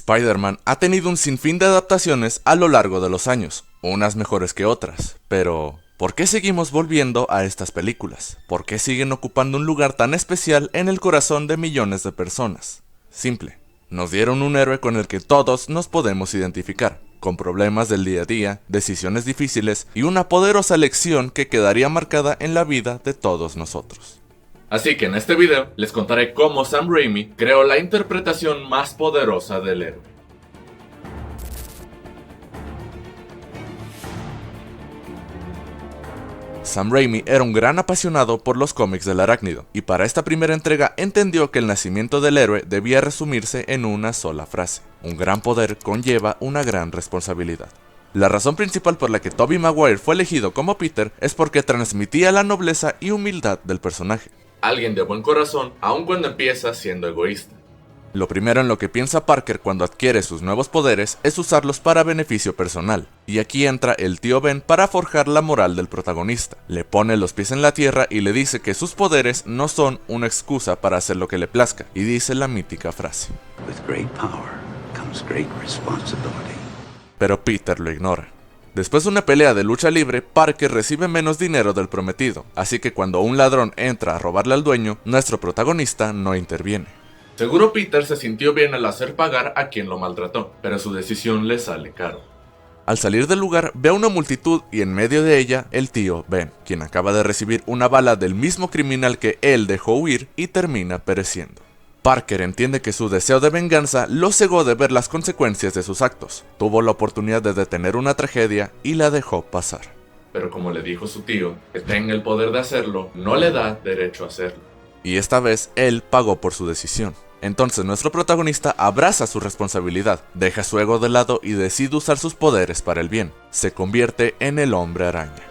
Spider-Man ha tenido un sinfín de adaptaciones a lo largo de los años, unas mejores que otras, pero ¿por qué seguimos volviendo a estas películas? ¿Por qué siguen ocupando un lugar tan especial en el corazón de millones de personas? Simple, nos dieron un héroe con el que todos nos podemos identificar, con problemas del día a día, decisiones difíciles y una poderosa lección que quedaría marcada en la vida de todos nosotros. Así que en este video les contaré cómo Sam Raimi creó la interpretación más poderosa del héroe. Sam Raimi era un gran apasionado por los cómics del Arácnido, y para esta primera entrega entendió que el nacimiento del héroe debía resumirse en una sola frase: un gran poder conlleva una gran responsabilidad. La razón principal por la que Tobey Maguire fue elegido como Peter es porque transmitía la nobleza y humildad del personaje. Alguien de buen corazón, aun cuando empieza siendo egoísta. Lo primero en lo que piensa Parker cuando adquiere sus nuevos poderes es usarlos para beneficio personal, y aquí entra el tío Ben para forjar la moral del protagonista. Le pone los pies en la tierra y le dice que sus poderes no son una excusa para hacer lo que le plazca, y dice la mítica frase: With great power comes great responsibility. Pero Peter lo ignora. Después de una pelea de lucha libre, Parker recibe menos dinero del prometido, así que cuando un ladrón entra a robarle al dueño, nuestro protagonista no interviene. Seguro Peter se sintió bien al hacer pagar a quien lo maltrató, pero su decisión le sale caro. Al salir del lugar, ve a una multitud y en medio de ella, el tío Ben, quien acaba de recibir una bala del mismo criminal que él dejó huir y termina pereciendo. Parker entiende que su deseo de venganza lo cegó de ver las consecuencias de sus actos. Tuvo la oportunidad de detener una tragedia y la dejó pasar. Pero como le dijo su tío, que tenga el poder de hacerlo no le da derecho a hacerlo. Y esta vez él pagó por su decisión. Entonces nuestro protagonista abraza su responsabilidad, deja su ego de lado y decide usar sus poderes para el bien. Se convierte en el Hombre Araña.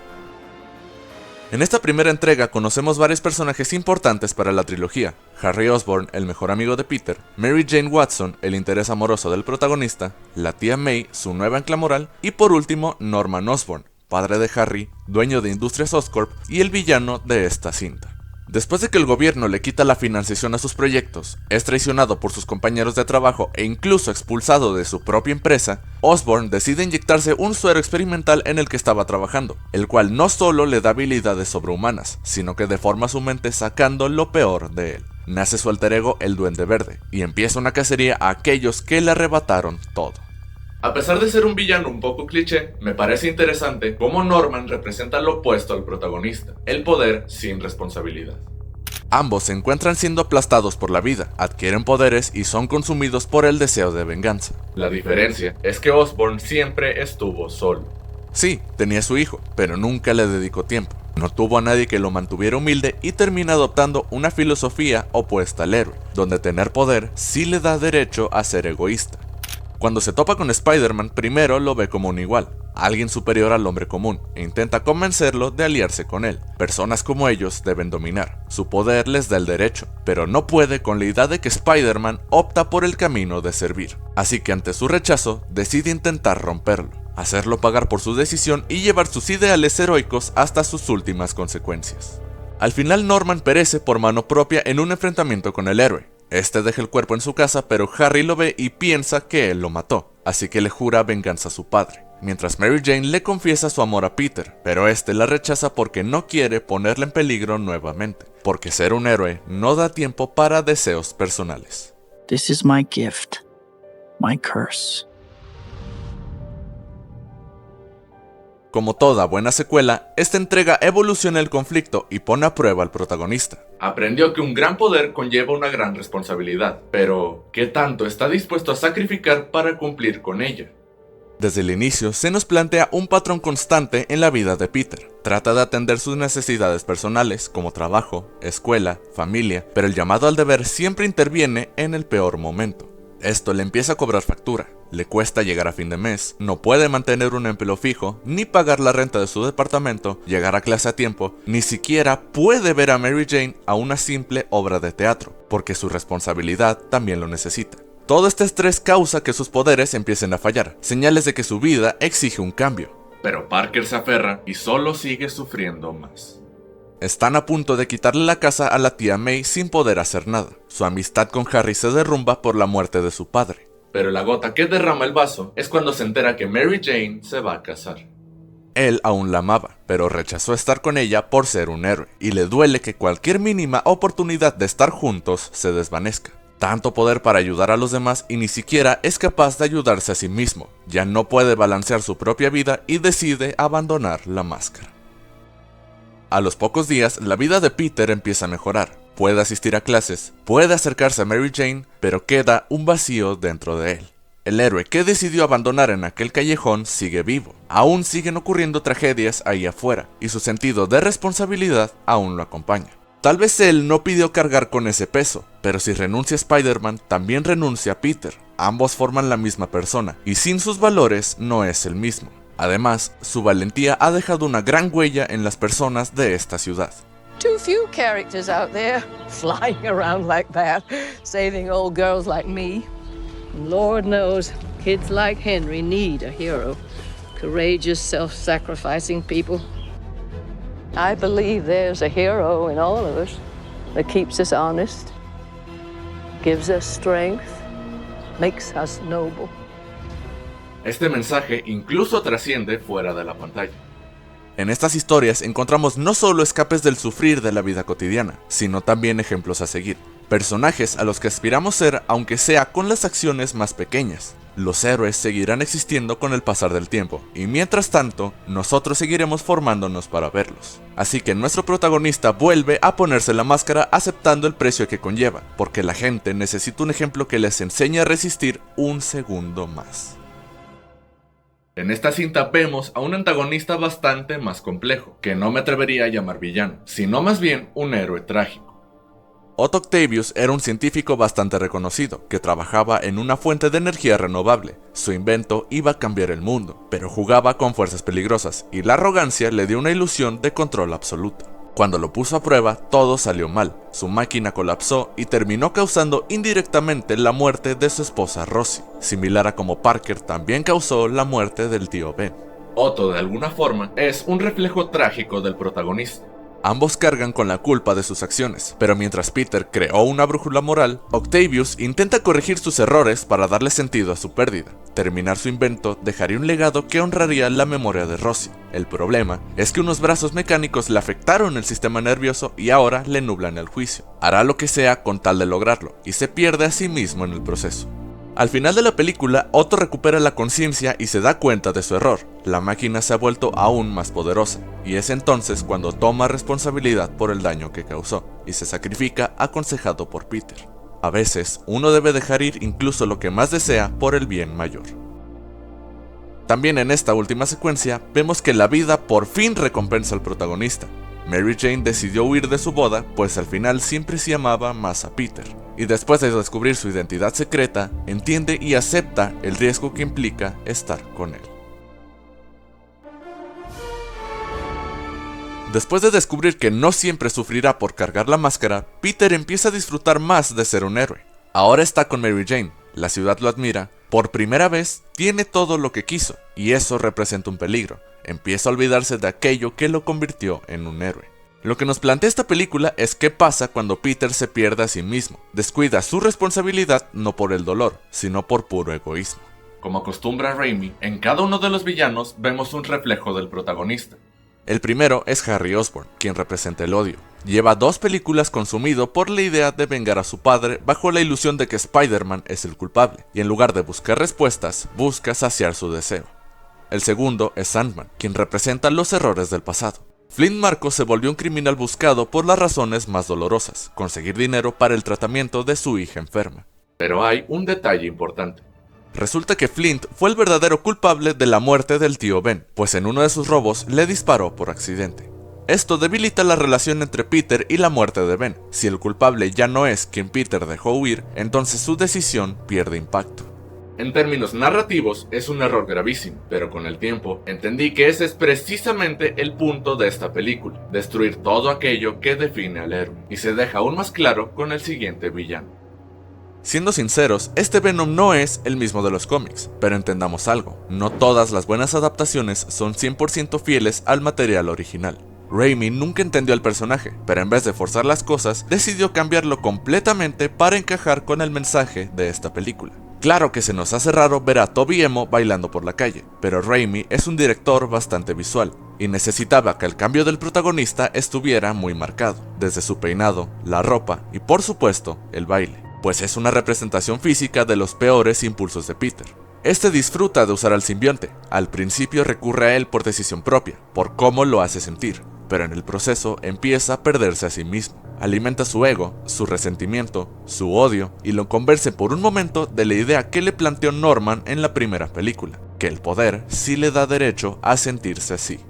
En esta primera entrega conocemos varios personajes importantes para la trilogía: Harry Osborn, el mejor amigo de Peter; Mary Jane Watson, el interés amoroso del protagonista; la tía May, su nueva ancla moral; y por último, Norman Osborn, padre de Harry, dueño de Industrias Oscorp y el villano de esta cinta. Después de que el gobierno le quita la financiación a sus proyectos, es traicionado por sus compañeros de trabajo e incluso expulsado de su propia empresa, Osborn decide inyectarse un suero experimental en el que estaba trabajando, el cual no solo le da habilidades sobrehumanas, sino que deforma su mente sacando lo peor de él. Nace su alter ego, el Duende Verde, y empieza una cacería a aquellos que le arrebataron todo. A pesar de ser un villano un poco cliché, me parece interesante cómo Norman representa lo opuesto al protagonista: el poder sin responsabilidad. Ambos se encuentran siendo aplastados por la vida, adquieren poderes y son consumidos por el deseo de venganza. La diferencia es que Osborn siempre estuvo solo. Sí, tenía a su hijo, pero nunca le dedicó tiempo. No tuvo a nadie que lo mantuviera humilde y termina adoptando una filosofía opuesta al héroe, donde tener poder sí le da derecho a ser egoísta. Cuando se topa con Spider-Man, primero lo ve como un igual, alguien superior al hombre común, e intenta convencerlo de aliarse con él. Personas como ellos deben dominar, su poder les da el derecho, pero no puede con la idea de que Spider-Man opta por el camino de servir. Así que ante su rechazo, decide intentar romperlo, hacerlo pagar por su decisión y llevar sus ideales heroicos hasta sus últimas consecuencias. Al final Norman perece por mano propia en un enfrentamiento con el héroe. Este deja el cuerpo en su casa, pero Harry lo ve y piensa que él lo mató, así que le jura venganza a su padre. Mientras Mary Jane le confiesa su amor a Peter, pero este la rechaza porque no quiere ponerle en peligro nuevamente, porque ser un héroe no da tiempo para deseos personales. This is my gift, my curse. Como toda buena secuela, esta entrega evoluciona el conflicto y pone a prueba al protagonista. Aprendió que un gran poder conlleva una gran responsabilidad, pero ¿qué tanto está dispuesto a sacrificar para cumplir con ella? Desde el inicio se nos plantea un patrón constante en la vida de Peter. Trata de atender sus necesidades personales como trabajo, escuela, familia, pero el llamado al deber siempre interviene en el peor momento. Esto le empieza a cobrar factura, le cuesta llegar a fin de mes, no puede mantener un empleo fijo, ni pagar la renta de su departamento, llegar a clase a tiempo, ni siquiera puede ver a Mary Jane a una simple obra de teatro, porque su responsabilidad también lo necesita. Todo este estrés causa que sus poderes empiecen a fallar, señales de que su vida exige un cambio. Pero Parker se aferra y solo sigue sufriendo más. Están a punto de quitarle la casa a la tía May sin poder hacer nada. Su amistad con Harry se derrumba por la muerte de su padre. pero la gota que derrama el vaso es cuando se entera que Mary Jane se va a casar. Él aún la amaba, pero rechazó estar con ella por ser un héroe, y le duele que cualquier mínima oportunidad de estar juntos se desvanezca. Tanto poder para ayudar a los demás y ni siquiera es capaz de ayudarse a sí mismo, ya no puede balancear su propia vida y decide abandonar la máscara. A los pocos días, la vida de Peter empieza a mejorar. Puede asistir a clases, puede acercarse a Mary Jane, pero queda un vacío dentro de él. El héroe que decidió abandonar en aquel callejón sigue vivo. Aún siguen ocurriendo tragedias ahí afuera, y su sentido de responsabilidad aún lo acompaña. Tal vez él no pidió cargar con ese peso, pero si renuncia a Spider-Man, también renuncia a Peter. Ambos forman la misma persona, y sin sus valores no es el mismo. Además, su valentía ha dejado una gran huella en las personas de esta ciudad. Too few characters out there flying around like that, saving old girls like me. Lord knows, kids like Henry need a hero. Courageous, self-sacrificing people. I believe there's a hero in all of us that keeps us honest, gives us strength, makes us noble. Este mensaje incluso trasciende fuera de la pantalla. En estas historias encontramos no solo escapes del sufrir de la vida cotidiana, sino también ejemplos a seguir. Personajes a los que aspiramos ser, aunque sea con las acciones más pequeñas. Los héroes seguirán existiendo con el pasar del tiempo, y mientras tanto, nosotros seguiremos formándonos para verlos. Así que nuestro protagonista vuelve a ponerse la máscara aceptando el precio que conlleva, porque la gente necesita un ejemplo que les enseñe a resistir un segundo más. En esta cinta vemos a un antagonista bastante más complejo, que no me atrevería a llamar villano, sino más bien un héroe trágico. Otto Octavius era un científico bastante reconocido, que trabajaba en una fuente de energía renovable. Su invento iba a cambiar el mundo, pero jugaba con fuerzas peligrosas, y la arrogancia le dio una ilusión de control absoluto. Cuando lo puso a prueba, todo salió mal. Su máquina colapsó y terminó causando indirectamente la muerte de su esposa Rosie, similar a como Parker también causó la muerte del tío Ben. Otto, de alguna forma, es un reflejo trágico del protagonista. Ambos cargan con la culpa de sus acciones, pero mientras Peter creó una brújula moral, Octavius intenta corregir sus errores para darle sentido a su pérdida. Terminar su invento dejaría un legado que honraría la memoria de Rosie. El problema es que unos brazos mecánicos le afectaron el sistema nervioso y ahora le nublan el juicio. Hará lo que sea con tal de lograrlo, y se pierde a sí mismo en el proceso. Al final de la película, Otto recupera la conciencia y se da cuenta de su error. La máquina se ha vuelto aún más poderosa, y es entonces cuando toma responsabilidad por el daño que causó, y se sacrifica aconsejado por Peter. A veces, uno debe dejar ir incluso lo que más desea por el bien mayor. También en esta última secuencia, vemos que la vida por fin recompensa al protagonista. Mary Jane decidió huir de su boda, pues al final siempre sí amaba más a Peter. Y después de descubrir su identidad secreta, entiende y acepta el riesgo que implica estar con él. Después de descubrir que no siempre sufrirá por cargar la máscara, Peter empieza a disfrutar más de ser un héroe. Ahora está con Mary Jane, la ciudad lo admira, por primera vez tiene todo lo que quiso, y eso representa un peligro. Empieza a olvidarse de aquello que lo convirtió en un héroe. Lo que nos plantea esta película es qué pasa cuando Peter se pierde a sí mismo, descuida su responsabilidad no por el dolor, sino por puro egoísmo. Como acostumbra Raimi, en cada uno de los villanos vemos un reflejo del protagonista. El primero es Harry Osborn, quien representa el odio. Lleva 2 películas consumido por la idea de vengar a su padre bajo la ilusión de que Spider-Man es el culpable, y en lugar de buscar respuestas, busca saciar su deseo. El segundo es Sandman, quien representa los errores del pasado. Flint Marko se volvió un criminal buscado por las razones más dolorosas, conseguir dinero para el tratamiento de su hija enferma. Pero hay un detalle importante. Resulta que Flint fue el verdadero culpable de la muerte del tío Ben, pues en uno de sus robos le disparó por accidente. Esto debilita la relación entre Peter y la muerte de Ben. Si el culpable ya no es quien Peter dejó huir, entonces su decisión pierde impacto. En términos narrativos, es un error gravísimo, pero con el tiempo entendí que ese es precisamente el punto de esta película, destruir todo aquello que define al héroe, y se deja aún más claro con el siguiente villano. Siendo sinceros, este Venom no es el mismo de los cómics, pero entendamos algo, no todas las buenas adaptaciones son 100% fieles al material original. Raimi nunca entendió al personaje, pero en vez de forzar las cosas, decidió cambiarlo completamente para encajar con el mensaje de esta película. Claro que se nos hace raro ver a Toby Emo bailando por la calle, pero Raimi es un director bastante visual, y necesitaba que el cambio del protagonista estuviera muy marcado, desde su peinado, la ropa y por supuesto, el baile, pues es una representación física de los peores impulsos de Peter. Este disfruta de usar al simbionte, al principio recurre a él por decisión propia, por cómo lo hace sentir, pero en el proceso empieza a perderse a sí mismo. Alimenta su ego, su resentimiento, su odio y lo convence por un momento de la idea que le planteó Norman en la primera película, que el poder sí le da derecho a sentirse así.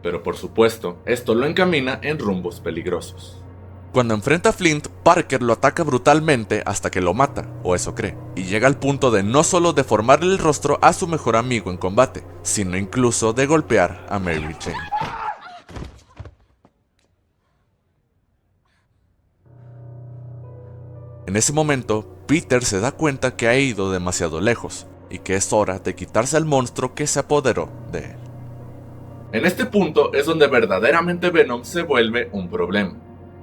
Pero por supuesto, esto lo encamina en rumbos peligrosos. Cuando enfrenta a Flint, Parker lo ataca brutalmente hasta que lo mata, o eso cree, y llega al punto de no solo deformarle el rostro a su mejor amigo en combate, sino incluso de golpear a Mary Jane. En ese momento, Peter se da cuenta que ha ido demasiado lejos, y que es hora de quitarse al monstruo que se apoderó de él. En este punto es donde verdaderamente Venom se vuelve un problema.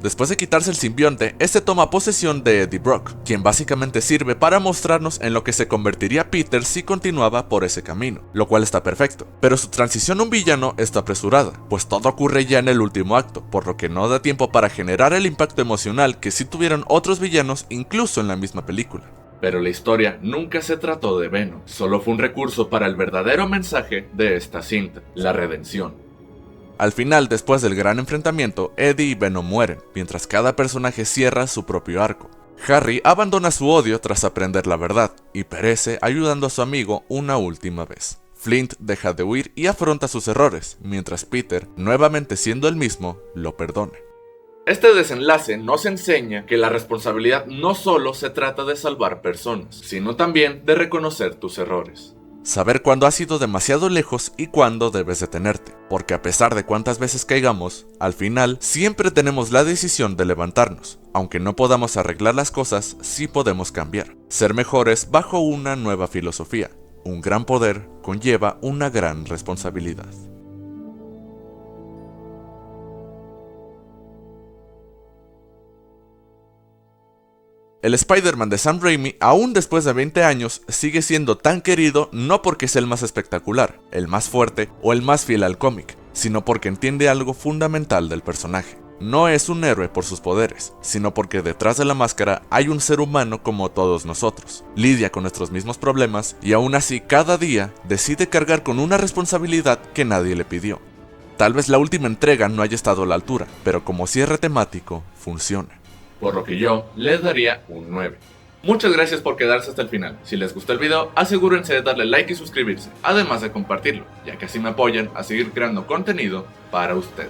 Después de quitarse el simbionte, este toma posesión de Eddie Brock, quien básicamente sirve para mostrarnos en lo que se convertiría Peter si continuaba por ese camino, lo cual está perfecto. Pero su transición a un villano está apresurada, pues todo ocurre ya en el último acto, por lo que no da tiempo para generar el impacto emocional que sí tuvieron otros villanos incluso en la misma película. Pero la historia nunca se trató de Venom, solo fue un recurso para el verdadero mensaje de esta cinta, la redención. Al final, después del gran enfrentamiento, Eddie y Venom mueren, mientras cada personaje cierra su propio arco. Harry abandona su odio tras aprender la verdad, y perece ayudando a su amigo una última vez. Flint deja de huir y afronta sus errores, mientras Peter, nuevamente siendo el mismo, lo perdona. Este desenlace nos enseña que la responsabilidad no solo se trata de salvar personas, sino también de reconocer tus errores. Saber cuándo has ido demasiado lejos y cuándo debes detenerte, porque a pesar de cuántas veces caigamos, al final siempre tenemos la decisión de levantarnos. Aunque no podamos arreglar las cosas, sí podemos cambiar. Ser mejores bajo una nueva filosofía. Un gran poder conlleva una gran responsabilidad. El Spider-Man de Sam Raimi, aún después de 20 años, sigue siendo tan querido no porque sea el más espectacular, el más fuerte o el más fiel al cómic, sino porque entiende algo fundamental del personaje. No es un héroe por sus poderes, sino porque detrás de la máscara hay un ser humano como todos nosotros. Lidia con nuestros mismos problemas y aún así cada día decide cargar con una responsabilidad que nadie le pidió. Tal vez la última entrega no haya estado a la altura, pero como cierre temático, funciona. Por lo que yo les daría un 9. Muchas gracias por quedarse hasta el final. Si les gustó el video, asegúrense de darle like y suscribirse, además de compartirlo, ya que así me apoyan a seguir creando contenido para ustedes.